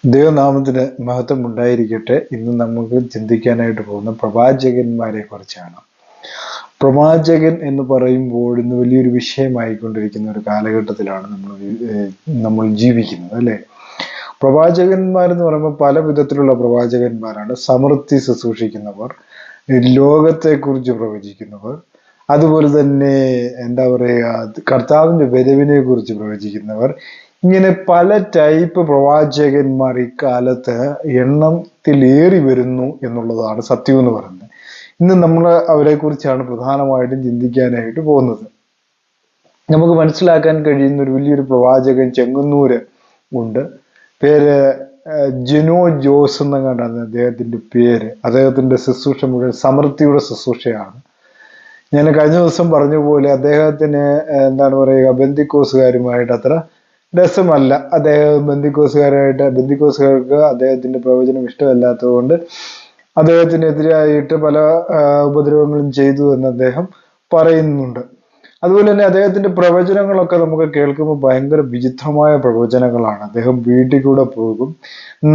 ദൈവനാമത്തിന് മഹത്വം ഉണ്ടായിരിക്കട്ടെ. ഇന്ന് നമുക്ക് ചിന്തിക്കാനായിട്ട് പോകുന്ന പ്രവാചകന്മാരെ കുറിച്ചാണ്. പ്രവാചകൻ എന്ന് പറയുമ്പോൾ ഇന്ന് വലിയൊരു വിഷയമായിക്കൊണ്ടിരിക്കുന്ന ഒരു കാലഘട്ടത്തിലാണ് നമ്മൾ ജീവിക്കുന്നത്, അല്ലെ? പ്രവാചകന്മാരെന്ന് പറയുമ്പോൾ പല വിധത്തിലുള്ള പ്രവാചകന്മാരാണ്. സമൃദ്ധി ശുശ്രൂഷിക്കുന്നവർ, ലോകത്തെക്കുറിച്ച് പ്രവചിക്കുന്നവർ, അതുപോലെ തന്നെ എന്താ പറയുക, കർത്താവിന്റെ വരവിനെ കുറിച്ച് പ്രവചിക്കുന്നവർ. ഇങ്ങനെ പല ടൈപ്പ് പ്രവാചകന്മാർ ഇക്കാലത്ത് എണ്ണത്തിലേറി വരുന്നു എന്നുള്ളതാണ് സത്യം എന്ന് പറയുന്നത്. ഇന്ന് നമ്മൾ അവരെ കുറിച്ചാണ് പ്രധാനമായിട്ടും ചിന്തിക്കാനായിട്ട് പോകുന്നത്. നമുക്ക് മനസ്സിലാക്കാൻ കഴിയുന്ന ഒരു വലിയൊരു പ്രവാചകൻ ചെങ്ങന്നൂര് ഉണ്ട്. പേര് ജിനോ ജോസ് എന്നങ്ങാണ്ടാണ് അദ്ദേഹത്തിന്റെ പേര്. അദ്ദേഹത്തിന്റെ ശുശ്രൂഷ മുഴുവൻ സമൃദ്ധിയുടെ ശുശ്രൂഷയാണ്. ഞാൻ കഴിഞ്ഞ ദിവസം പറഞ്ഞ പോലെ അദ്ദേഹത്തിന് എന്താണ് പറയുക, ബന്ധിക്കോസുകാരുമായിട്ട് അത്ര രസമല്ല. ബന്ധിക്കോസുകാർക്ക് അദ്ദേഹത്തിന്റെ പ്രവചനം ഇഷ്ടമല്ലാത്തത് കൊണ്ട് അദ്ദേഹത്തിനെതിരായിട്ട് പല ഉപദ്രവങ്ങളും ചെയ്തു എന്ന് അദ്ദേഹം പറയുന്നുണ്ട്. അതുപോലെ തന്നെ അദ്ദേഹത്തിന്റെ പ്രവചനങ്ങളൊക്കെ നമുക്ക് കേൾക്കുമ്പോൾ ഭയങ്കര വിചിത്രമായ പ്രവചനങ്ങളാണ്. അദ്ദേഹം വീട്ടിൽ കൂടെ പോകും,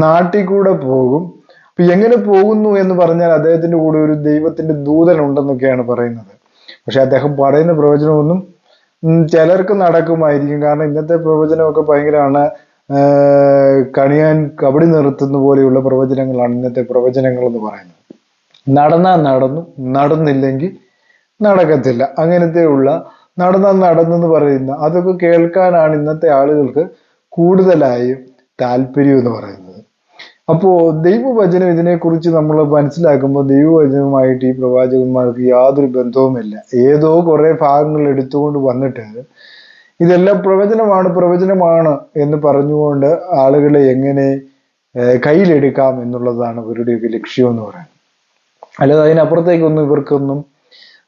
നാട്ടിൽ കൂടെ പോകും. അപ്പൊ എങ്ങനെ പോകുന്നു എന്ന് പറഞ്ഞാൽ അദ്ദേഹത്തിന്റെ കൂടെ ഒരു ദൈവത്തിന്റെ ദൂതൻ ഉണ്ടെന്നൊക്കെയാണ് പറയുന്നത്. പക്ഷെ അദ്ദേഹം പറയുന്ന പ്രവചനമൊന്നും ചിലർക്ക് നടക്കുമായിരിക്കും. കാരണം ഇന്നത്തെ പ്രവചനമൊക്കെ ഭയങ്കരമാണ്. കണിയാൻ കബഡി നിർത്തുന്ന പോലെയുള്ള പ്രവചനങ്ങളാണ് ഇന്നത്തെ പ്രവചനങ്ങൾ എന്ന് പറയുന്നത്. നടന്നാൽ നടന്നു, നടന്നില്ലെങ്കിൽ നടക്കത്തില്ല. അങ്ങനത്തെയുള്ള നടന്നാൽ നടന്നെന്ന് പറയുന്ന അതൊക്കെ കേൾക്കാനാണ് ഇന്നത്തെ ആളുകൾക്ക് കൂടുതലായും താല്പര്യം എന്ന് പറയുന്നത്. അപ്പോ ദൈവവചനം ഇതിനെക്കുറിച്ച് നമ്മൾ മനസ്സിലാക്കുമ്പോൾ ദൈവവചനവുമായിട്ട് ഈ പ്രവാചകന്മാർക്ക് യാതൊരു ബന്ധവുമില്ല. ഏതോ കുറെ ഭാഗങ്ങൾ എടുത്തുകൊണ്ട് വന്നിട്ട് ഇതെല്ലാം പ്രവചനമാണ് എന്ന് പറഞ്ഞുകൊണ്ട് ആളുകളെ എങ്ങനെ കയ്യിലെടുക്കാം എന്നുള്ളതാണ് ഇവരുടെയൊക്കെ ലക്ഷ്യം എന്ന് പറയുന്നത്. അല്ലാതെ അതിനപ്പുറത്തേക്കൊന്നും ഇവർക്കൊന്നും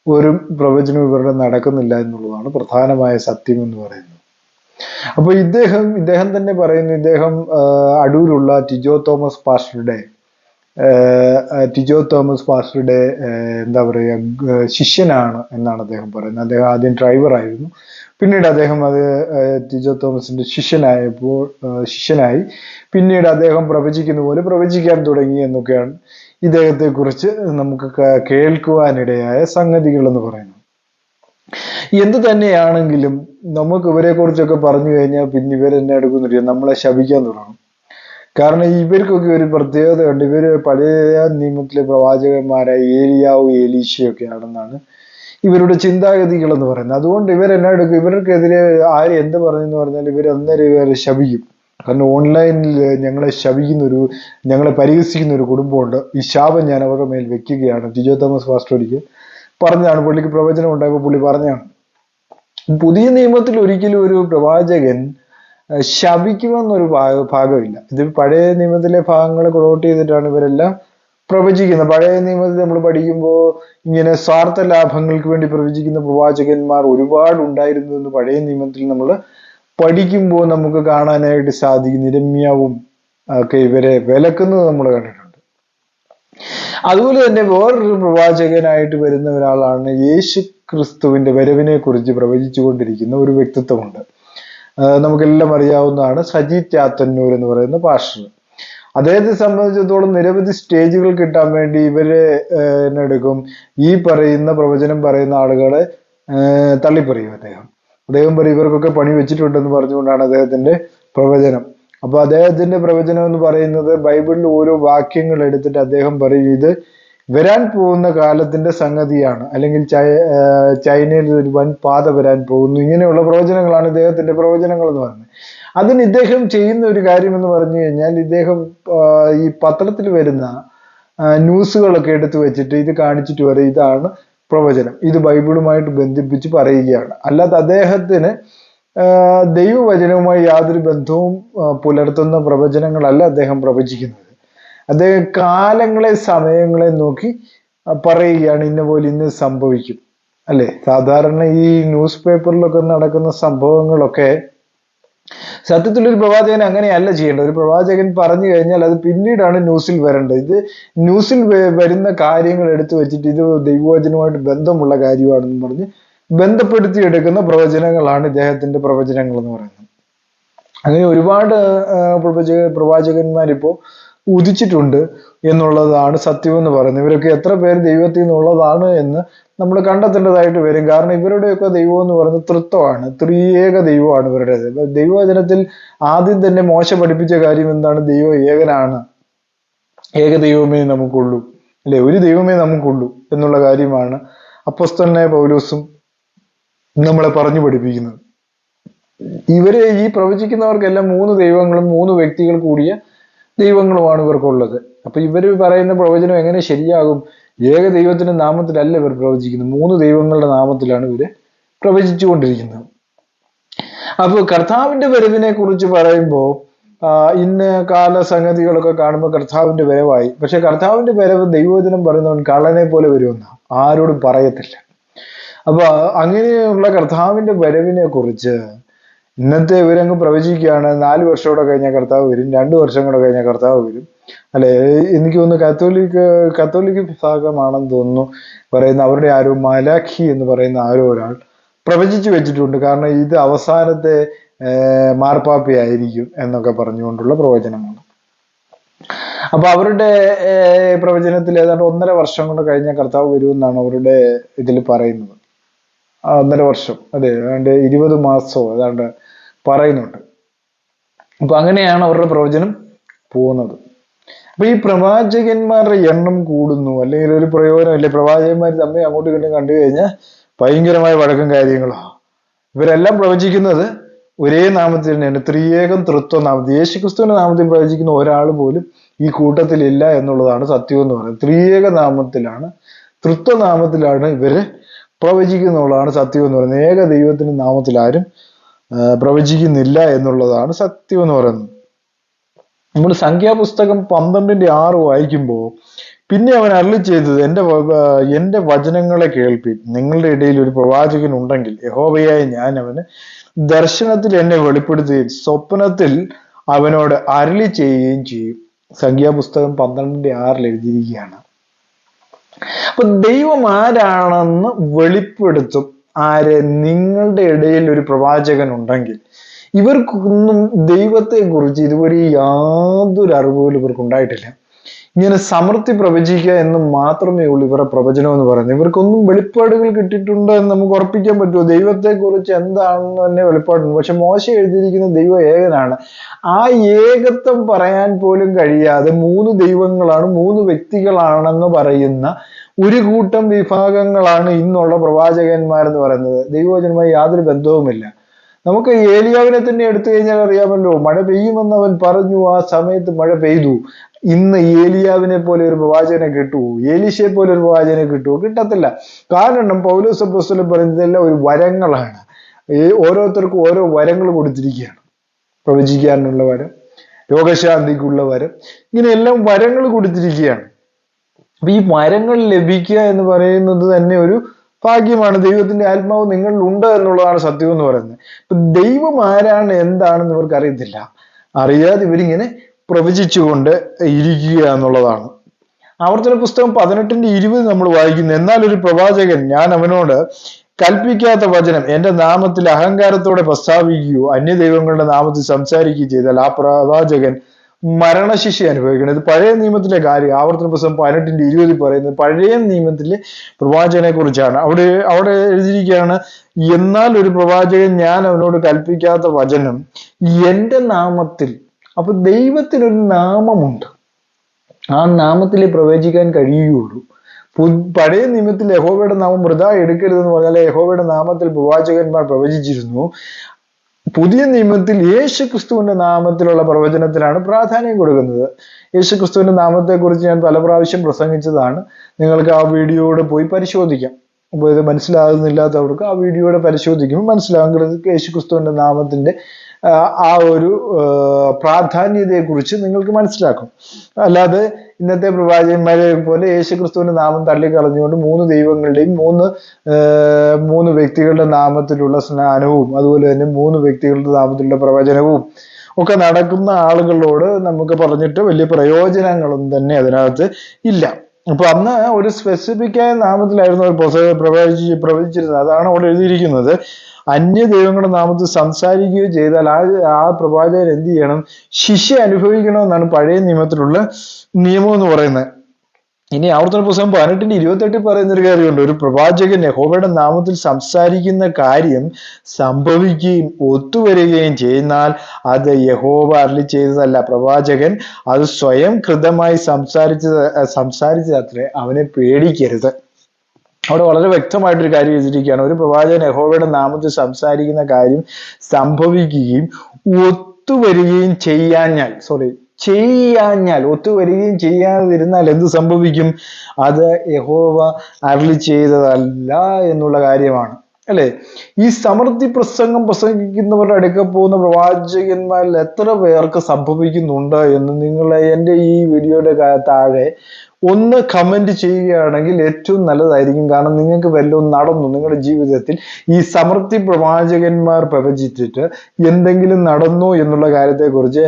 ഒരു പ്രവചനം ഇവരുടെ നടക്കുന്നില്ല എന്നുള്ളതാണ് പ്രധാനമായ സത്യം എന്ന് പറയുന്നത്. അപ്പൊ ഇദ്ദേഹം തന്നെ പറയുന്നു, ഇദ്ദേഹം അടൂരുള്ള ടിജോ തോമസ് പാസ്റ്ററുടെ എന്താ പറയുക ശിഷ്യനാണ് എന്നാണ് അദ്ദേഹം പറയുന്നത്. അദ്ദേഹം ആദ്യം ഡ്രൈവറായിരുന്നു, പിന്നീട് അദ്ദേഹം ടിജോ തോമസിന്റെ ശിഷ്യനായി പിന്നീട് അദ്ദേഹം പ്രവചിക്കുന്ന പോലെ പ്രവചിക്കാൻ തുടങ്ങി എന്നൊക്കെയാണ് ഇദ്ദേഹത്തെ കുറിച്ച് നമുക്ക് കേൾക്കുവാനിടയായ സംഗതികൾ എന്ന് പറയുന്നത്. എന്ത് തന്നെയാണെങ്കിലും നമുക്ക് ഇവരെ കുറിച്ചൊക്കെ പറഞ്ഞു കഴിഞ്ഞാൽ പിന്നെ ഇവരെന്നെ എടുക്കുന്നില്ല, നമ്മളെ ശപിക്കാൻ തുടങ്ങും. കാരണം ഇവർക്കൊക്കെ ഒരു പ്രത്യേകത ഉണ്ട്. ഇവര് പഴയ നിയമത്തിലെ പ്രവാചകന്മാരായ ഏലിയാവും ഏലീശയൊക്കെ ആണെന്നാണ് ഇവരുടെ ചിന്താഗതികൾ എന്ന് പറയുന്നത്. അതുകൊണ്ട് ഇവരെന്നെ എടുക്കും. ഇവർക്കെതിരെ ആര് എന്ത് പറഞ്ഞെന്ന് പറഞ്ഞാൽ അന്നേരം ഇവരെ ശപിക്കും. കാരണം ഓൺലൈനിൽ ഞങ്ങളെ പരിഹസിക്കുന്ന ഒരു കുടുംബമുണ്ട്. ഈ ശാപം ഞാൻ അവരുടെ മേൽ വെക്കുകയാണ്. ടിജോ തോമസ് പാസ്റ്റോടിക്ക് പറഞ്ഞതാണ്. പുള്ളിക്ക് പ്രവചനം ഉണ്ടായപ്പോൾ പുള്ളി പറഞ്ഞാണ്. പുതിയ നിയമത്തിൽ ഒരിക്കലും ഒരു പ്രവാചകൻ ശപിക്കുമെന്നൊരു ഭാഗമില്ല. ഇത് പഴയ നിയമത്തിലെ ഭാഗങ്ങളെ ക്രോട്ട് ചെയ്തിട്ടാണ് ഇവരെല്ലാം പ്രവചിക്കുന്നത്. പഴയ നിയമത്തിൽ നമ്മൾ പഠിക്കുമ്പോൾ ഇങ്ങനെ സ്വാർത്ഥ ലാഭങ്ങൾക്ക് വേണ്ടി പ്രവചിക്കുന്ന പ്രവാചകന്മാർ ഒരുപാട് ഉണ്ടായിരുന്നു എന്ന് പഴയ നിയമത്തിൽ നമ്മൾ പഠിക്കുമ്പോൾ നമുക്ക് കാണാനായിട്ട് സാധിക്കും. ഇരമ്യാവും ഒക്കെ ഇവരെ വിലക്കുന്നത് നമ്മൾ കണ്ടിട്ടുണ്ട്. അതുപോലെ തന്നെ വേറൊരു പ്രവാചകനായിട്ട് വരുന്ന ഒരാളാണ് യേശു ക്രിസ്തുവിന്റെ വരവിനെ കുറിച്ച് പ്രവചിച്ചു കൊണ്ടിരിക്കുന്ന ഒരു വ്യക്തിത്വമുണ്ട്. നമുക്കെല്ലാം അറിയാവുന്നതാണ് സജി ചാത്തന്നൂർ എന്ന് പറയുന്ന പാസ്റ്റർ. അദ്ദേഹത്തെ സംബന്ധിച്ചിടത്തോളം നിരവധി സ്റ്റേജുകൾ കിട്ടാൻ വേണ്ടി ഇവര് എന്നെടുക്കും ഈ പറയുന്ന പ്രവചനം പറയുന്ന ആളുകളെ തള്ളിപ്പറയും. അദ്ദേഹം പറയും ഇവർക്കൊക്കെ പണി വെച്ചിട്ടുണ്ടെന്ന് പറഞ്ഞുകൊണ്ടാണ് അദ്ദേഹത്തിന്റെ പ്രവചനം. അപ്പൊ അദ്ദേഹത്തിന്റെ പ്രവചനം എന്ന് പറയുന്നത് ബൈബിളിൽ ഓരോ വാക്യങ്ങൾ എടുത്തിട്ട് അദ്ദേഹം പറയും ഇത് വരാൻ പോകുന്ന കാലത്തിന്റെ സംഗതിയാണ്, അല്ലെങ്കിൽ ചൈനയിൽ ഒരു വൻ പാത വരാൻ പോകുന്നു. ഇങ്ങനെയുള്ള പ്രവചനങ്ങളാണ് ഇദ്ദേഹത്തിന്റെ പ്രവചനങ്ങൾ എന്ന് പറയുന്നത്. അതിന് ഇദ്ദേഹം ചെയ്യുന്ന ഒരു കാര്യം എന്ന് പറഞ്ഞു കഴിഞ്ഞാൽ ഇദ്ദേഹം ഈ പത്രത്തിൽ വരുന്ന ന്യൂസുകളൊക്കെ എടുത്തു വെച്ചിട്ട് ഇത് കാണിച്ചിട്ട് പറയും ഇതാണ് പ്രവചനം, ഇത് ബൈബിളുമായിട്ട് ബന്ധിപ്പിച്ച് പറയുകയാണ്. അല്ലാതെ അദ്ദേഹത്തിന് ദൈവവചനവുമായി യാതൊരു ബന്ധവും പുലർത്തുന്ന പ്രവചനങ്ങളല്ല അദ്ദേഹം പ്രവചിക്കുന്നത്. അദ്ദേഹം കാലങ്ങളെ സമയങ്ങളെ നോക്കി പറയുകയാണ് ഇന്ന പോലെ ഇന്ന് സംഭവിക്കും, അല്ലെ? സാധാരണ ഈ ന്യൂസ് പേപ്പറിലൊക്കെ നടക്കുന്ന സംഭവങ്ങളൊക്കെ സത്യത്തിലൊരു പ്രവാചകൻ അങ്ങനെയല്ല ചെയ്യേണ്ടത്. ഒരു പ്രവാചകൻ പറഞ്ഞു കഴിഞ്ഞാൽ അത് പിന്നീടാണ് ന്യൂസിൽ വരേണ്ടത്. ഇത് ന്യൂസിൽ വരുന്ന കാര്യങ്ങൾ എടുത്തു വെച്ചിട്ട് ഇത് ദൈവവചനവുമായിട്ട് ബന്ധമുള്ള കാര്യമാണെന്ന് പറഞ്ഞ് ബന്ധപ്പെടുത്തിയെടുക്കുന്ന പ്രവചനങ്ങളാണ് ഇദ്ദേഹത്തിന്റെ പ്രവചനങ്ങൾ എന്ന് പറയുന്നത്. അങ്ങനെ ഒരുപാട് പ്രവാചകന്മാരിപ്പോ ഉദിച്ചിട്ടുണ്ട് എന്നുള്ളതാണ് സത്യം എന്ന് പറയുന്നത്. ഇവരൊക്കെ എത്ര പേര് ദൈവത്തിൽ നിന്നുള്ളതാണ് എന്ന് നമ്മൾ കണ്ടെത്തേണ്ടതായിട്ട് വരും. കാരണം ഇവരുടെയൊക്കെ ദൈവം എന്ന് പറയുന്നത് തൃത്വമാണ്, ത്രിയേക ദൈവമാണ് ഇവരുടേത്. ദൈവവചനത്തിൽ ആദ്യം തന്നെ മോശ പഠിപ്പിച്ച കാര്യം എന്താണ്? ദൈവം ഏകനാണ്, ഏക ദൈവമേ നമുക്കുള്ളൂ, അല്ലെ, ഒരു ദൈവമേ നമുക്കുള്ളൂ എന്നുള്ള കാര്യമാണ് അപ്പോസ്തലനായ പൗലോസും നമ്മളെ പറഞ്ഞു പഠിപ്പിക്കുന്നത്. ഈ പ്രവചിക്കുന്നവർക്കെല്ലാം 3 ദൈവങ്ങളും 3 വ്യക്തികൾ കൂടിയ ദൈവങ്ങളുമാണ് ഇവർക്കുള്ളത്. അപ്പൊ ഇവര് പറയുന്ന പ്രവചനം എങ്ങനെ ശരിയാകും? ഏക ദൈവത്തിന്റെ നാമത്തിലല്ല ഇവർ പ്രവചിക്കുന്നത്, 3 ദൈവങ്ങളുടെ നാമത്തിലാണ് ഇവര് പ്രവചിച്ചുകൊണ്ടിരിക്കുന്നത്. അപ്പൊ കർത്താവിന്റെ വരവിനെ കുറിച്ച് പറയുമ്പോൾ ഇന്ന് കാലസംഗതികളൊക്കെ കാണുമ്പോൾ കർത്താവിന്റെ വരവായി. പക്ഷെ കർത്താവിന്റെ വരവ് ദൈവവചനം പറയുന്നവൻ കള്ളനെ പോലെ വരുമെന്ന ആരോടും പറയത്തില്ല. അപ്പൊ അങ്ങനെയുള്ള കർത്താവിന്റെ വരവിനെ കുറിച്ച് ഇന്നത്തെ ഇവരങ്ങ് പ്രവചിക്കുകയാണ്. 4 വർഷം കൂടെ കഴിഞ്ഞാൽ കർത്താവ് വരും, 2 വർഷം കൂടെ കഴിഞ്ഞാൽ കർത്താവ് വരും, അല്ലെ. എനിക്ക് തോന്നുന്നു കത്തോലിക് വിഭാഗമാണെന്ന് തോന്നുന്നു പറയുന്ന, അവരുടെ ആരോ മലാഖി എന്ന് പറയുന്ന ആരോ ഒരാൾ പ്രവചിച്ചു വെച്ചിട്ടുണ്ട്. കാരണം ഇത് അവസാനത്തെ മാർപ്പാപ്പയായിരിക്കും എന്നൊക്കെ പറഞ്ഞുകൊണ്ടുള്ള പ്രവചനമാണ്. അപ്പൊ അവരുടെ പ്രവചനത്തിൽ ഏതാണ്ട് 1.5 വർഷം കൊണ്ട് കഴിഞ്ഞാൽ കർത്താവ് വരുമെന്നാണ് അവരുടെ ഇതിൽ പറയുന്നത്. 1.5 വർഷം, അതെ, ഏതാണ്ട് 20 മാസമോ ഏതാണ്ട് പറയുന്നുണ്ട്. അപ്പൊ അങ്ങനെയാണ് അവരുടെ പ്രവചനം പോകുന്നത്. അപ്പൊ ഈ പ്രവാചകന്മാരുടെ എണ്ണം കൂടുന്നു, അല്ലെങ്കിൽ ഒരു പ്രയോജനമില്ല. പ്രവാചകന്മാർ തമ്മിൽ അങ്ങോട്ടും ഇങ്ങോട്ടും കണ്ടു കഴിഞ്ഞാൽ ഭയങ്കരമായ വഴക്കും കാര്യങ്ങളോ. ഇവരെല്ലാം പ്രവചിക്കുന്നത് ഒരേ നാമത്തിൽ തന്നെയാണ്, ത്രിയേകം തൃത്വ നാമത്തിൽ. യേശുക്രിസ്തുവിന്റെ നാമത്തിൽ പ്രവചിക്കുന്ന ഒരാൾ പോലും ഈ കൂട്ടത്തിലില്ല എന്നുള്ളതാണ് സത്യം എന്ന് പറയുന്നത്. ത്രിയേക നാമത്തിലാണ്, തൃത്വനാമത്തിലാണ് ഇവര് പ്രവചിക്കുന്നുള്ളതാണ് സത്യം എന്ന് പറയുന്നത്. ഏക ദൈവത്തിന്റെ നാമത്തിൽ ആരും പ്രവചിക്കുന്നില്ല എന്നുള്ളതാണ് സത്യം എന്ന് പറയുന്നത്. നമ്മൾ സംഖ്യാപുസ്തകം 12:6 വായിക്കുമ്പോൾ പിന്നെ അവൻ അരുളി ചെയ്തത്, എന്റെ വചനങ്ങളെ കേൾപ്പിൻ. നിങ്ങളുടെ ഇടയിൽ ഒരു പ്രവാചകൻ ഉണ്ടെങ്കിൽ യഹോവയായ ഞാൻ അവന് ദർശനത്തിൽ എന്നെ വെളിപ്പെടുത്തുകയും സ്വപ്നത്തിൽ അവനോട് അരുളി ചെയ്യുകയും ചെയ്യും. സംഖ്യാപുസ്തകം 12:6 എഴുതിയിരിക്കുകയാണ്. അപ്പൊ ദൈവം ആരാണെന്ന് വെളിപ്പെടുത്തും. ആര്? നിങ്ങളുടെ ഇടയിൽ ഒരു പ്രവാചകൻ ഉണ്ടെങ്കിൽ. ഇവർക്കൊന്നും ദൈവത്തെ കുറിച്ച് ഇതുവരെ യാതൊരു അറിവുകളും ഇവർക്ക് ഉണ്ടായിട്ടില്ല. ഇങ്ങനെ സമൃദ്ധി പ്രവചിക്കുക എന്ന് മാത്രമേ ഉള്ളൂ ഇവരുടെ പ്രവചനം എന്ന് പറയുന്നത്. ഇവർക്കൊന്നും വെളിപ്പാടുകൾ കിട്ടിയിട്ടുണ്ട് എന്ന് നമുക്ക് ഉറപ്പിക്കാൻ പറ്റുമോ? ദൈവത്തെ കുറിച്ച് എന്താണെന്ന് തന്നെ വെളിപ്പാടുണ്ട്. പക്ഷെ മോശ എഴുതിയിരിക്കുന്ന ദൈവം ഏകനാണ്. ആ ഏകത്വം പറയാൻ പോലും കഴിയാതെ 3 ദൈവങ്ങളാണ്, 3 വ്യക്തികളാണെന്ന് പറയുന്ന ഒരു കൂട്ടം വിഭാഗങ്ങളാണ് ഇന്നുള്ള പ്രവാചകന്മാരെന്ന് പറയുന്നത്. ദൈവവചനവുമായി യാതൊരു ബന്ധവുമില്ല. നമുക്ക് ഏലിയാവിനെ തന്നെ എടുത്തു കഴിഞ്ഞാൽ അറിയാമല്ലോ, മഴ പെയ്യുമെന്ന് അവൻ പറഞ്ഞു, ആ സമയത്ത് മഴ പെയ്തു. ഇന്ന് ഏലിയാവിനെ പോലെ ഒരു പ്രവാചകനെ കിട്ടുമോ? ഏലീശയെ പോലെ ഒരു പ്രവാചകനെ കിട്ടുമോ? കിട്ടത്തില്ല. കാരണം പൗലോസ് അപ്പോസ്തലൻ പറയുന്നതെല്ലാം ഒരു വരങ്ങളാണ്. ഓരോരുത്തർക്കും ഓരോ വരങ്ങൾ കൊടുത്തിരിക്കുകയാണ്. പ്രവചിക്കാനുള്ള വരം, രോഗശാന്തിക്കുള്ള വരം, ഇങ്ങനെയെല്ലാം വരങ്ങൾ കൊടുത്തിരിക്കുകയാണ്. അപ്പൊ ഈ വരങ്ങൾ ലഭിക്കുക എന്ന് പറയുന്നത് തന്നെ ഒരു ഭാഗ്യമാണ്. ദൈവത്തിന്റെ ആത്മാവ് നിങ്ങളിൽ ഉണ്ട് എന്നുള്ളതാണ് സത്യം എന്ന് പറയുന്നത്. ഇപ്പൊ ദൈവം ആരാണ് എന്താണെന്ന് ഇവർക്ക് അറിയത്തില്ല. അറിയാതെ ഇവരിങ്ങനെ പ്രവചിച്ചുകൊണ്ട് ഇരിക്കുക എന്നുള്ളതാണ്. ആവർത്തന പുസ്തകം 18:20 നമ്മൾ വായിക്കുന്നു. എന്നാൽ ഒരു പ്രവാചകൻ ഞാൻ അവനോട് കൽപ്പിക്കാത്ത വചനം എന്റെ നാമത്തിൽ അഹങ്കാരത്തോടെ പ്രസ്താവിക്കുകയോ അന്യദൈവങ്ങളുടെ നാമത്തിൽ സംസാരിക്കുകയോ ചെയ്താൽ ആ പ്രവാചകൻ മരണശിക്ഷ അനുഭവിക്കണം. ഇത് പഴയ നിയമത്തിലെ കാര്യം. ആവർത്തന പുസ്തകം 18:20 പറയുന്നത് പഴയ നിയമത്തിലെ പ്രവാചകനെ കുറിച്ചാണ്. അവിടെ എഴുതിയിരിക്കുകയാണ്, എന്നാൽ ഒരു പ്രവാചകൻ ഞാൻ അവനോട് കൽപ്പിക്കാത്ത വചനം എന്റെ നാമത്തിൽ. അപ്പൊ ദൈവത്തിനൊരു നാമമുണ്ട്, ആ നാമത്തിലേ പ്രവചിക്കാൻ കഴിയുകയുള്ളൂ. പഴയ നിയമത്തിൽ യഹോവയുടെ നാമം വൃഥാ എടുക്കരുതെന്ന് പറഞ്ഞാൽ യഹോവയുടെ നാമത്തിൽ പ്രവാചകന്മാർ പ്രവചിച്ചിരുന്നു. പുതിയ നിയമത്തിൽ യേശുക്രിസ്തുവിന്റെ നാമത്തിലുള്ള പ്രവചനത്തിനാണ് പ്രാധാന്യം കൊടുക്കുന്നത്. യേശുക്രിസ്തുവിന്റെ നാമത്തെക്കുറിച്ച് ഞാൻ പല പ്രാവശ്യം പ്രസംഗിച്ചതാണ്. നിങ്ങൾക്ക് ആ വീഡിയോയുടെ പോയി പരിശോധിക്കാം. അപ്പോൾ ഇത് മനസ്സിലാകുന്നില്ലാത്തവർക്ക് ആ വീഡിയോയുടെ പരിശോധിക്കുമ്പോൾ മനസ്സിലാകുന്നത് യേശുക്രിസ്തുവിന്റെ നാമത്തിന്റെ ആ ഒരു പ്രാധാന്യതയെക്കുറിച്ച് നിങ്ങൾക്ക് മനസ്സിലാക്കും. അല്ലാതെ ഇന്നത്തെ പ്രവാചകന്മാരെ പോലെ യേശുക്രിസ്തുവിന്റെ നാമം തള്ളിക്കളഞ്ഞുകൊണ്ട് 3 ദൈവങ്ങളുടെയും 3 വ്യക്തികളുടെ നാമത്തിലുള്ള സ്നാനവും അതുപോലെ തന്നെ 3 വ്യക്തികളുടെ നാമത്തിലുള്ള പ്രവചനവും ഒക്കെ നടക്കുന്ന ആളുകളോട് നമുക്ക് പറഞ്ഞിട്ട് വലിയ പ്രയോജനങ്ങളൊന്നും തന്നെ അതിനകത്ത് ഇല്ല. അപ്പൊ അന്ന് ഒരു സ്പെസിഫിക് ആയ നാമത്തിലായിരുന്നു അവർ പ്രവചിച്ചിരുന്നത്. അതാണ് അവിടെ എഴുതിയിരിക്കുന്നത്. അന്യ ദൈവങ്ങളുടെ നാമത്തിൽ സംസാരിക്കുകയോ ചെയ്താൽ ആ പ്രവാചകൻ എന്ത് ചെയ്യണം? ശിക്ഷ അനുഭവിക്കണമെന്നാണ് പഴയ നിയമത്തിലുള്ള നിയമം എന്ന് പറയുന്നത്. ഇനി ആവർത്തന പുസ്തകം 18:28 പറയുന്ന ഒരു കാര്യമുണ്ട്. ഒരു പ്രവാചകൻ യഹോവയുടെ നാമത്തിൽ സംസാരിക്കുന്ന കാര്യം സംഭവിക്കുകയും ഒത്തുവരികയും ചെയ്യുന്നാൽ അത് യഹോവ അരുളി ചെയ്തതല്ല, പ്രവാചകൻ അത് സ്വയം കൃതമായി സംസാരിച്ചതത്രേ, അവനെ പേടിക്കരുത്. അവിടെ വളരെ വ്യക്തമായിട്ടൊരു കാര്യം എഴുതിയിരിക്കുകയാണ്. ഒരു പ്രവാചകൻ യഹോവയുടെ നാമത്തിൽ സംസാരിക്കുന്ന കാര്യം സംഭവിക്കുകയും ഒത്തുവരികയും ചെയ്യാഞ്ഞാൽ ഒത്തുവരികയും ചെയ്യാതിരുന്നാൽ എന്ത് സംഭവിക്കും? അത് യഹോവ അരുളി ചെയ്തതല്ല എന്നുള്ള കാര്യമാണ്, അല്ലെ? ഈ സമൃദ്ധി പ്രസംഗിക്കുന്നവരുടെ അടുക്ക പോകുന്ന പ്രവാചകന്മാരിൽ എത്ര പേർക്ക് സംഭവിക്കുന്നുണ്ട് എന്ന് നിങ്ങൾ എൻ്റെ ഈ വീഡിയോയുടെ താഴെ ഒന്ന് കമന്റ് ചെയ്യുകയാണെങ്കിൽ ഏറ്റവും നല്ലതായിരിക്കും. കാരണം നിങ്ങൾക്ക് വല്ലതും നടന്നു നിങ്ങളുടെ ജീവിതത്തിൽ, ഈ സമൃദ്ധി പ്രവാചകന്മാർ പ്രവചിച്ചിട്ട് എന്തെങ്കിലും നടന്നു എന്നുള്ള കാര്യത്തെക്കുറിച്ച്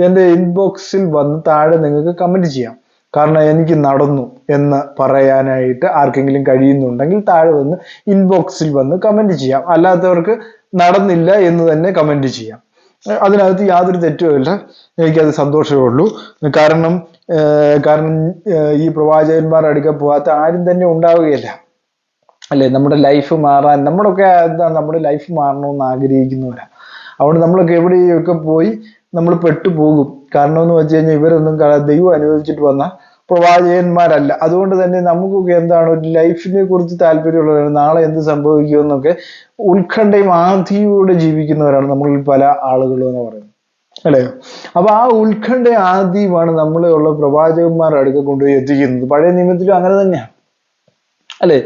എൻ്റെ ഇൻബോക്സിൽ വന്ന് താഴെ നിങ്ങൾക്ക് കമന്റ് ചെയ്യാം. കാരണം എനിക്ക് നടന്നു എന്ന് പറയാനായിട്ട് ആർക്കെങ്കിലും കഴിയുന്നുണ്ടെങ്കിൽ താഴെ വന്ന് ഇൻബോക്സിൽ വന്ന് കമന്റ് ചെയ്യാം. അല്ലാത്തവർക്ക് നടന്നില്ല എന്ന് തന്നെ കമന്റ് ചെയ്യാം. അതിനകത്ത് യാതൊരു തെറ്റുമില്ല, എനിക്കത് സന്തോഷമേ ഉള്ളൂ. കാരണം ഈ പ്രവാചകന്മാർ അടുക്ക പോകാത്ത ആരും തന്നെ ഉണ്ടാവുകയില്ല, അല്ലെ? നമ്മുടെ ലൈഫ് മാറാൻ നമ്മളൊക്കെ നമ്മുടെ ലൈഫ് മാറണമെന്ന് ആഗ്രഹിക്കുന്നവരാ. അതുകൊണ്ട് നമ്മളൊക്കെ എവിടെയൊക്കെ പോയി നമ്മൾ പെട്ടുപോകും. കാരണം എന്ന് വെച്ച് കഴിഞ്ഞാൽ ഇവരൊന്നും ദൈവം അനുവദിച്ചിട്ട് വന്ന പ്രവാചകന്മാരല്ല. അതുകൊണ്ട് തന്നെ നമുക്കൊക്കെ എന്താണ്, ഒരു ലൈഫിനെ കുറിച്ച് താല്പര്യമുള്ളവരാണ്. നാളെ എന്ത് സംഭവിക്കുമെന്നൊക്കെ ഉത്കണ്ഠയും ആധിയോടെ ജീവിക്കുന്നവരാണ് നമ്മളിൽ പല ആളുകളും എന്ന് പറയുന്നത്, അല്ലേ? അപ്പൊ ആ ഉത്കണ്ഠ ആദ്യമാണ് നമ്മളെ ഉള്ള പ്രവാചകന്മാരുടെ അടുക്ക കൊണ്ടുപോയി എത്തിക്കുന്നത്. പഴയ നിയമത്തിലും അങ്ങനെ തന്നെയാണ്, അല്ലെ?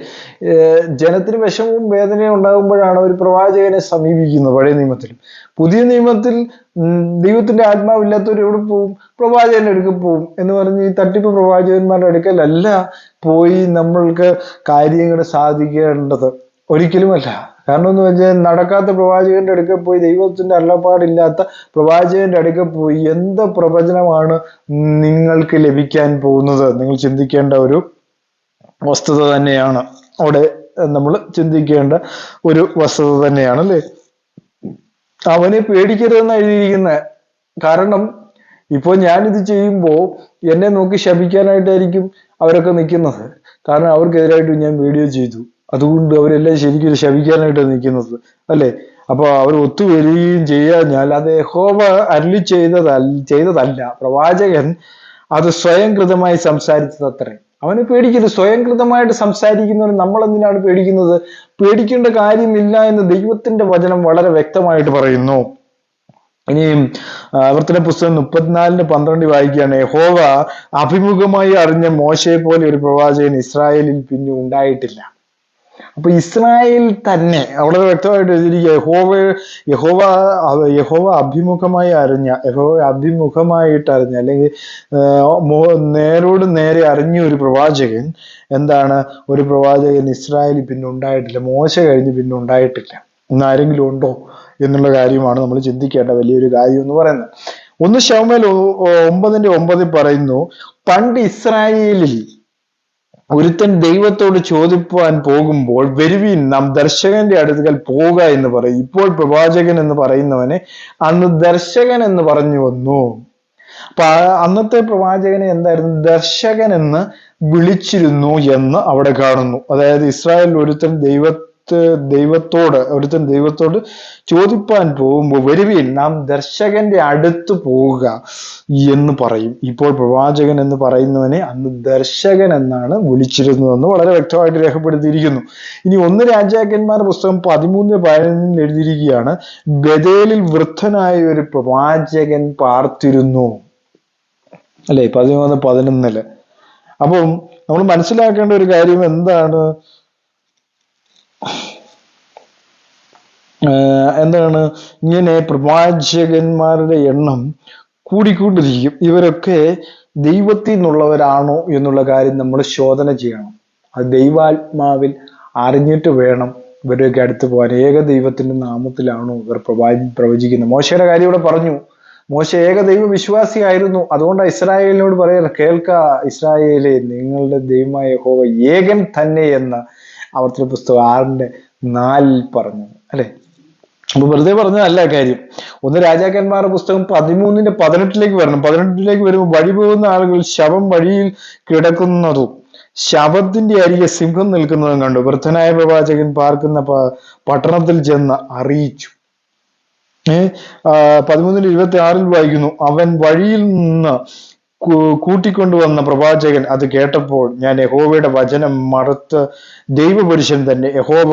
ജനത്തിന് വിഷമവും വേദനയും ഉണ്ടാകുമ്പോഴാണ് ഒരു പ്രവാചകനെ സമീപിക്കുന്നത് പഴയ നിയമത്തിലും. പുതിയ നിയമത്തിൽ ദൈവത്തിന്റെ ആത്മാവില്ലാത്തവർ എവിടെ പോവും? പ്രവാചകന്റെ അടുക്കൽ പോവും എന്ന് പറഞ്ഞ് ഈ തട്ടിപ്പ് പ്രവാചകന്മാരുടെ അടുക്കലല്ല പോയി നമ്മൾക്ക് കാര്യങ്ങൾ സാധിക്കേണ്ടത്, ഒരിക്കലുമല്ല. കാരണം എന്ന് വെച്ചാൽ നടക്കാത്ത പ്രവാചകന്റെ അടുക്കൽ പോയി, ദൈവത്തിന്റെ അരുളപ്പാടില്ലാത്ത പ്രവാചകന്റെ അടുക്കൽ പോയി എന്ത് പ്രവചനമാണ് നിങ്ങൾക്ക് ലഭിക്കാൻ പോകുന്നത്? നിങ്ങൾ ചിന്തിക്കേണ്ട ഒരു വസ്തുത തന്നെയാണ്. അവിടെ നമ്മൾ ചിന്തിക്കേണ്ട ഒരു വസ്തുത തന്നെയാണ്, അല്ലേ? അവനെ പേടിക്കരുതെന്ന് എഴുതിയിരിക്കുന്നത്. കാരണം ഇപ്പോൾ ഞാനിത് ചെയ്യുമ്പോൾ എന്നെ നോക്കി ശപിക്കാനായിട്ടായിരിക്കും അവരൊക്കെ നിൽക്കുന്നത്. കാരണം അവർക്കെതിരായിട്ട് ഞാൻ വീഡിയോ ചെയ്തു, അതുകൊണ്ട് അവരെല്ലാം ശരിക്കും ശപിക്കാനായിട്ടാണ് നിൽക്കുന്നത്, അല്ലെ? അപ്പൊ അവർ ഒത്തുവരികയും ചെയ്യാഞ്ഞാൽ അത് യഹോവ അരുളി ചെയ്തതല്ല, പ്രവാചകൻ അത് സ്വയം കൃതമായി സംസാരിച്ചതത്രേ. അവനെ പേടിക്കരുത്. സ്വയം കൃതമായിട്ട് സംസാരിക്കുന്നവർ നമ്മൾ എന്തിനാണ് പേടിക്കുന്നത്? പേടിക്കേണ്ട കാര്യമില്ല എന്ന് ദൈവത്തിന്റെ വചനം വളരെ വ്യക്തമായിട്ട് പറയുന്നു. ഇനിയും ആവർത്തന പുസ്തകം 34:12 വായിക്കുകയാണ്. യഹോവ അഭിമുഖമായി അറിഞ്ഞ മോശയെ പോലെ ഒരു പ്രവാചകൻ ഇസ്രായേലിൽ പിന്നെ ഉണ്ടായിട്ടില്ല. അപ്പൊ ഇസ്രായേൽ തന്നെ വളരെ വ്യക്തമായിട്ട് എഴുതിയിരിക്കുക, യഹോവ അഭിമുഖമായിട്ട് അറിഞ്ഞ അല്ലെങ്കിൽ നേരോട് നേരെ അറിഞ്ഞ ഒരു പ്രവാചകൻ എന്താണ്? ഒരു പ്രവാചകൻ ഇസ്രായേലിൽ പിന്നെ ഉണ്ടായിട്ടില്ല. മോശ കഴിഞ്ഞ് പിന്നെ ഉണ്ടായിട്ടില്ല. ഇന്ന് ആരെങ്കിലും ഉണ്ടോ എന്നുള്ള കാര്യമാണ് നമ്മൾ ചിന്തിക്കേണ്ട വലിയൊരു കാര്യം എന്ന് പറയുന്നത്. 1 ശമൂവേൽ 9:9 പറയുന്നു, പണ്ട് ഇസ്രായേലിൽ ഒരുത്തൻ ദൈവത്തോട് ചോദിപ്പാൻ പോകുമ്പോൾ വരുവീൻ നാം ദർശകന്റെ അടുക്കൽ പോവുക എന്ന് പറയും. ഇപ്പോൾ പ്രവാചകൻ എന്ന് പറയുന്നവനെ അന്ന് ദർശകൻ എന്ന് പറഞ്ഞു വന്നു. അപ്പൊ അന്നത്തെ പ്രവാചകനെ എന്തായിരുന്നു? ദർശകൻ എന്ന് വിളിച്ചിരുന്നു എന്ന് അവിടെ കാണുന്നു. അതായത് ഇസ്രായേലിൽ ഒരുത്തൻ ദൈവത്തോട് ചോദിപ്പാൻ പോകുമ്പോൾ വരുവീൻ നാം ദർശകന്റെ അടുത്ത് പോവുക എന്ന് പറയും. ഇപ്പോൾ പ്രവാചകൻ എന്ന് പറയുന്നവനെ അന്ന് ദർശകൻ എന്നാണ് വിളിച്ചിരുന്നതെന്ന് വളരെ വ്യക്തമായിട്ട് രേഖപ്പെടുത്തിയിരിക്കുന്നു. ഇനി 1 രാജാക്കന്മാർ പുസ്തകം 13:15 എഴുതിയിരിക്കുകയാണ്, ബഥേലിൽ വൃദ്ധനായ ഒരു പ്രവാചകൻ പാർത്തിരുന്നു, അല്ലെ? 13:11. അപ്പം നമ്മൾ മനസ്സിലാക്കേണ്ട ഒരു കാര്യം എന്താണ്? ഇങ്ങനെ പ്രവാചകന്മാരുടെ എണ്ണം കൂടിക്കൊണ്ടിരിക്കും. ഇവരൊക്കെ ദൈവത്തിൽ നിന്നുള്ളവരാണോ എന്നുള്ള കാര്യം നമ്മൾ ശോധന ചെയ്യണം. അത് ദൈവാത്മാവിൽ അറിഞ്ഞിട്ട് വേണം ഇവരൊക്കെ അടുത്ത് പോകാൻ. ഏക ദൈവത്തിന്റെ നാമത്തിലാണോ ഇവർ പ്രവചിക്കുന്നത്? മോശയുടെ കാര്യം ഇവിടെ പറഞ്ഞു. മോശ ഏകദൈവ വിശ്വാസിയായിരുന്നു. അതുകൊണ്ട് ഇസ്രായേലിനോട് പറയാം, കേൾക്ക ഇസ്രായേലെ, നിങ്ങളുടെ ദൈവമായ യഹോവ ഏകൻ തന്നെ എന്ന് ആവർത്തന പുസ്തകം 6:4 പറഞ്ഞു. അല്ലെ? അപ്പൊ വെറുതെ പറഞ്ഞതല്ല കാര്യം. ഒന്ന് രാജാക്കന്മാരുടെ പുസ്തകം 13:18 വരണം. 18 വരുമ്പോൾ വഴി പോകുന്ന ആളുകൾ ശവം വഴിയിൽ കിടക്കുന്നതും ശവത്തിന്റെ അരികെ സിംഹം നിൽക്കുന്നതും കണ്ടു. വൃദ്ധനായ പ്രവാചകൻ പാർക്കുന്ന പട്ടണത്തിൽ ചെന്ന് അറിയിച്ചു. 13:26 വായിക്കുന്നു, അവൻ വഴിയിൽ നിന്ന് കൂട്ടിക്കൊണ്ടുവന്ന പ്രവാചകൻ അത് കേട്ടപ്പോൾ ഞാൻ യഹോവയുടെ വചനം മറുത്ത് ദൈവപുരുഷൻ തന്നെ യഹോവ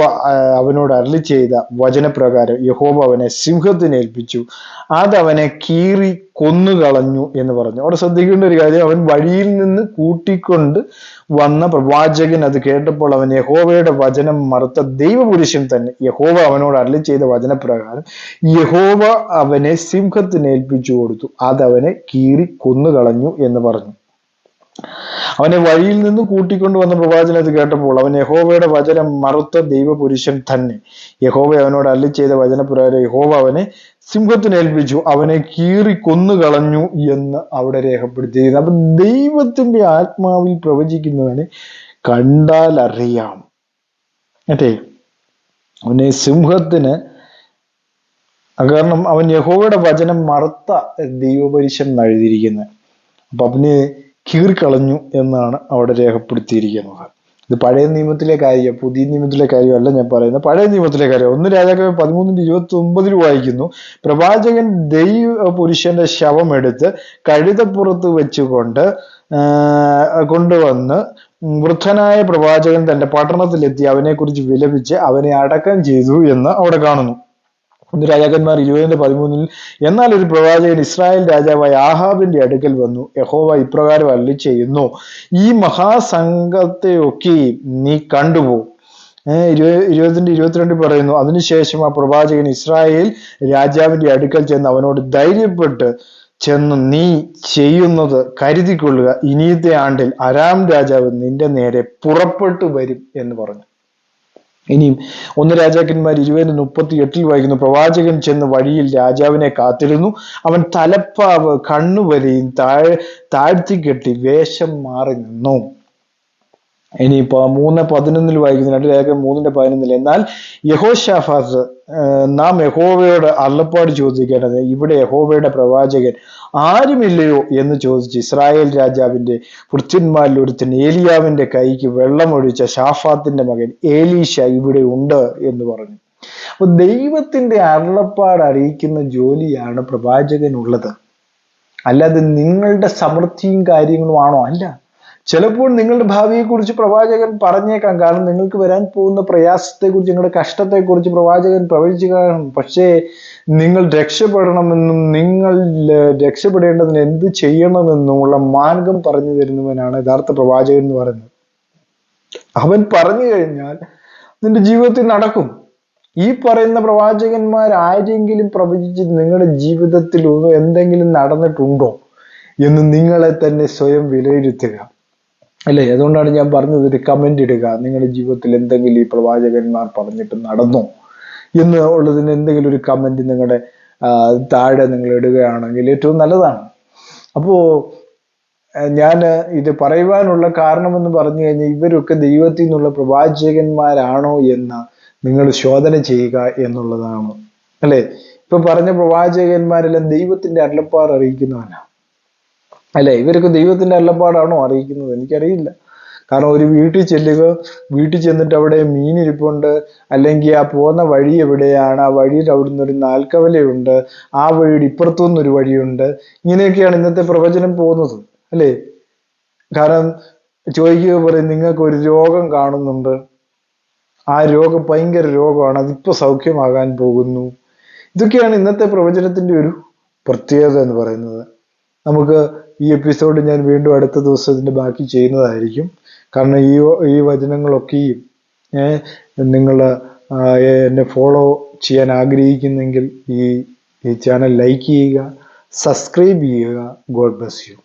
അവനോട് അരുളി ചെയ്ത വചനപ്രകാരം യഹോവ അവനെ സിംഹത്തിന് ഏൽപ്പിച്ചു, അതവനെ കീറി കൊന്നുകളഞ്ഞു എന്ന് പറഞ്ഞു. അവിടെ ശ്രദ്ധിക്കേണ്ട ഒരു കാര്യം, അവൻ വഴിയിൽ നിന്ന് കൂട്ടിക്കൊണ്ട് വന്ന പ്രവാചകൻ അത് കേട്ടപ്പോൾ അവൻ യഹോവയുടെ വചനം മറുത്ത ദൈവപുരുഷൻ തന്നെ യഹോവ അവനോട് അരുളി ചെയ്ത വചനപ്രകാരം യഹോവ അവനെ സിംഹത്തിന് ഏൽപ്പിച്ചു കൊടുത്തു, അതവനെ കീറി കൊന്നുകളഞ്ഞു എന്ന് പറഞ്ഞു. അവനെ വഴിയിൽ നിന്ന് കൂട്ടിക്കൊണ്ടു വന്ന പ്രവാചകൻ അത് കേട്ടപ്പോൾ അവൻ യഹോവയുടെ വചനം മറുത്ത ദൈവപുരുഷൻ തന്നെ യഹോവ അവനോട് അരുളി ചെയ്ത വചനപ്രകാരം യഹോവ അവനെ സിംഹത്തിന് ഏൽപ്പിച്ചു, അവനെ കീറി കൊന്നുകളഞ്ഞു എന്ന് അവിടെ രേഖപ്പെടുത്തിയിരിക്കുന്നു. അപ്പൊ ദൈവത്തിന്റെ ആത്മാവിൽ പ്രവചിക്കുന്നവനെ കണ്ടാൽ അറിയാം. അല്ലേ? അവനെ സിംഹത്തിന്, കാരണം അവൻ യഹോവയുടെ വചനം മറുത്ത ദൈവപുരുഷൻ എഴുതിയിരിക്കുന്നത്. അപ്പൊ അവന് കീറിക്കളഞ്ഞു എന്നാണ് അവിടെ രേഖപ്പെടുത്തിയിരിക്കുന്നത്. ഇത് പഴയ നിയമത്തിലെ കാര്യം, പുതിയ നിയമത്തിലെ കാര്യമല്ല ഞാൻ പറയുന്നത്, പഴയ നിയമത്തിലെ കാര്യം. 1 രാജാക്കന്മാർ 13:29 വായിക്കുന്നു, പ്രവാചകൻ ദൈവ പുരുഷന്റെ ശവം എടുത്ത് കഴുതപ്പുറത്ത് വെച്ചുകൊണ്ട് കൊണ്ടുവന്ന് വൃദ്ധനായ പ്രവാചകൻ തന്റെ പട്ടണത്തിലെത്തി അവനെക്കുറിച്ച് വിലപിച്ച് അവനെ അടക്കം ചെയ്തു എന്ന് അവിടെ കാണുന്നു. 1 രാജാക്കന്മാർ 20:13 എന്നാൽ ഒരു പ്രവാചകൻ ഇസ്രായേൽ രാജാവായ ആഹാബിന്റെ അടുക്കൽ വന്നു, യഹോവ ഇപ്രകാരം അരുളി ചെയ്യുന്നു, ഈ മഹാസംഘത്തെയൊക്കെ നീ കണ്ടുപോ. 20:22 പറയുന്നു, അതിനുശേഷം ആ പ്രവാചകൻ ഇസ്രായേൽ രാജാവിന്റെ അടുക്കൽ ചെന്ന് അവനോട് ധൈര്യപ്പെട്ട് ചെന്ന് നീ ചെയ്യുന്നത് കരുതിക്കൊള്ളുക, ഇനിയത്തെ ആണ്ടിൽ അരാം രാജാവ് നിന്റെ നേരെ പുറപ്പെട്ടു വരും എന്ന് പറഞ്ഞു. ഇനിയും 1 രാജാക്കന്മാർ 20:38 വായിക്കുന്നു, പ്രവാചകൻ ചെന്ന് വഴിയിൽ രാജാവിനെ കാത്തിരുന്നു, അവൻ തലപ്പാവ് കണ്ണുവരെയും താഴ്ത്തിക്കെട്ടി വേഷം മാറി നിന്നു. ഇനിയിപ്പോ 3:11 വായിക്കുന്നു, 2 രാജാക്കന്മാർ 3:11 എന്നാൽ യഹോശാഫാത്ത് നാം യഹോവയോട് അരുളപ്പാട് ചോദിക്കേണ്ടത്, ഇവിടെ യഹോവയുടെ പ്രവാചകൻ ആരുമില്ലയോ എന്ന് ചോദിച്ച് ഇസ്രായേൽ രാജാവിന്റെ ഭൃത്യന്മാരിൽ ഒരുത്തൻ ഏലിയാവിന്റെ കൈക്ക് വെള്ളമൊഴിച്ച ഷാഫാത്തിന്റെ മകൻ ഏലീശ ഇവിടെ ഉണ്ട് എന്ന് പറഞ്ഞു. അപ്പൊ ദൈവത്തിന്റെ അരുളപ്പാട് അറിയിക്കുന്ന ജോലിയാണ് പ്രവാചകനുള്ളത്. അല്ലാതെ നിങ്ങളുടെ സമൃദ്ധിയും കാര്യങ്ങളും ആണോ? അല്ല. ചിലപ്പോൾ നിങ്ങളുടെ ഭാവിയെക്കുറിച്ച് പ്രവാചകൻ പറഞ്ഞേക്കാം, കാരണം നിങ്ങൾക്ക് വരാൻ പോകുന്ന പ്രയാസത്തെക്കുറിച്ച്, നിങ്ങളുടെ കഷ്ടത്തെക്കുറിച്ച് പ്രവാചകൻ പ്രവചിച്ചു കാണും. പക്ഷേ നിങ്ങൾ രക്ഷപ്പെടണമെന്നും നിങ്ങൾ രക്ഷപ്പെടേണ്ടതിന് എന്ത് ചെയ്യണമെന്നുമുള്ള മാർഗം പറഞ്ഞു തരുന്നവനാണ് യഥാർത്ഥ പ്രവാചകൻ എന്ന് പറയുന്നത്. അവൻ പറഞ്ഞു കഴിഞ്ഞാൽ നിന്റെ ജീവിതത്തിൽ നടക്കും. ഈ പറയുന്ന പ്രവാചകന്മാർ ആരെങ്കിലും പ്രവചിച്ച് നിങ്ങളുടെ ജീവിതത്തിൽ എന്തെങ്കിലും നടന്നിട്ടുണ്ടോ എന്ന് നിങ്ങളെ തന്നെ സ്വയം വിലയിരുത്തുക. അല്ലേ? അതുകൊണ്ടാണ് ഞാൻ പറഞ്ഞത്, ഒരു കമന്റ് ഇടുക, നിങ്ങളുടെ ജീവിതത്തിൽ എന്തെങ്കിലും ഈ പ്രവാചകന്മാർ പറഞ്ഞിട്ട് നടന്നോ എന്ന് ഉള്ളതിന് എന്തെങ്കിലും ഒരു കമന്റ് നിങ്ങളുടെ താഴെ നിങ്ങൾ ഇടുകയാണെങ്കിൽ ഏറ്റവും നല്ലതാണ്. അപ്പോ ഞാൻ ഇത് പറയുവാനുള്ള കാരണമെന്ന് പറഞ്ഞു കഴിഞ്ഞാൽ, ഇവരൊക്കെ ദൈവത്തിൽ നിന്നുള്ള പ്രവാചകന്മാരാണോ എന്ന് നിങ്ങൾ ശോധന ചെയ്യുക എന്നുള്ളതാണ്. അല്ലെ? ഇപ്പൊ പറഞ്ഞ പ്രവാചകന്മാരെല്ലാം ദൈവത്തിന്റെ അരുളപ്പാട് അറിയിക്കുന്നവനാണ്. അല്ലെ? ഇവരൊക്കെ ദൈവത്തിന്റെ അരുളപ്പാടാണോ അറിയിക്കുന്നത്? എനിക്കറിയില്ല. കാരണം ഒരു വീട്ടിൽ ചെല്ലുക, വീട്ടിൽ ചെന്നിട്ട് അവിടെ മീനിരിപ്പുണ്ട്, അല്ലെങ്കിൽ ആ പോകുന്ന വഴി എവിടെയാണ്, ആ വഴിയിൽ അവിടുന്ന് ഒരു നാൽക്കവലയുണ്ട്, ആ വഴിയുടെ ഇപ്പുറത്തുനിന്നൊരു വഴിയുണ്ട്, ഇങ്ങനെയൊക്കെയാണ് ഇന്നത്തെ പ്രവചനം പോകുന്നത്. അല്ലേ? കാരണം ചോദിക്കുക പറയും, നിങ്ങൾക്ക് ഒരു രോഗം കാണുന്നുണ്ട്, ആ രോഗം ഭയങ്കര രോഗമാണ്, അതിപ്പോ സൗഖ്യമാകാൻ പോകുന്നു. ഇതൊക്കെയാണ് ഇന്നത്തെ പ്രവചനത്തിന്റെ ഒരു പ്രത്യേകത എന്ന് പറയുന്നത്. നമുക്ക് ഈ എപ്പിസോഡ് ഞാൻ വീണ്ടും അടുത്ത ദിവസം ഇതിന്റെ ബാക്കി ചെയ്യുന്നതായിരിക്കും. കാരണം ഈ വചനങ്ങളൊക്കെയും നിങ്ങൾ എന്നെ ഫോളോ ചെയ്യാൻ ആഗ്രഹിക്കുന്നെങ്കിൽ ഈ ചാനൽ ലൈക്ക് ചെയ്യുക, സബ്സ്ക്രൈബ് ചെയ്യുക. God bless you.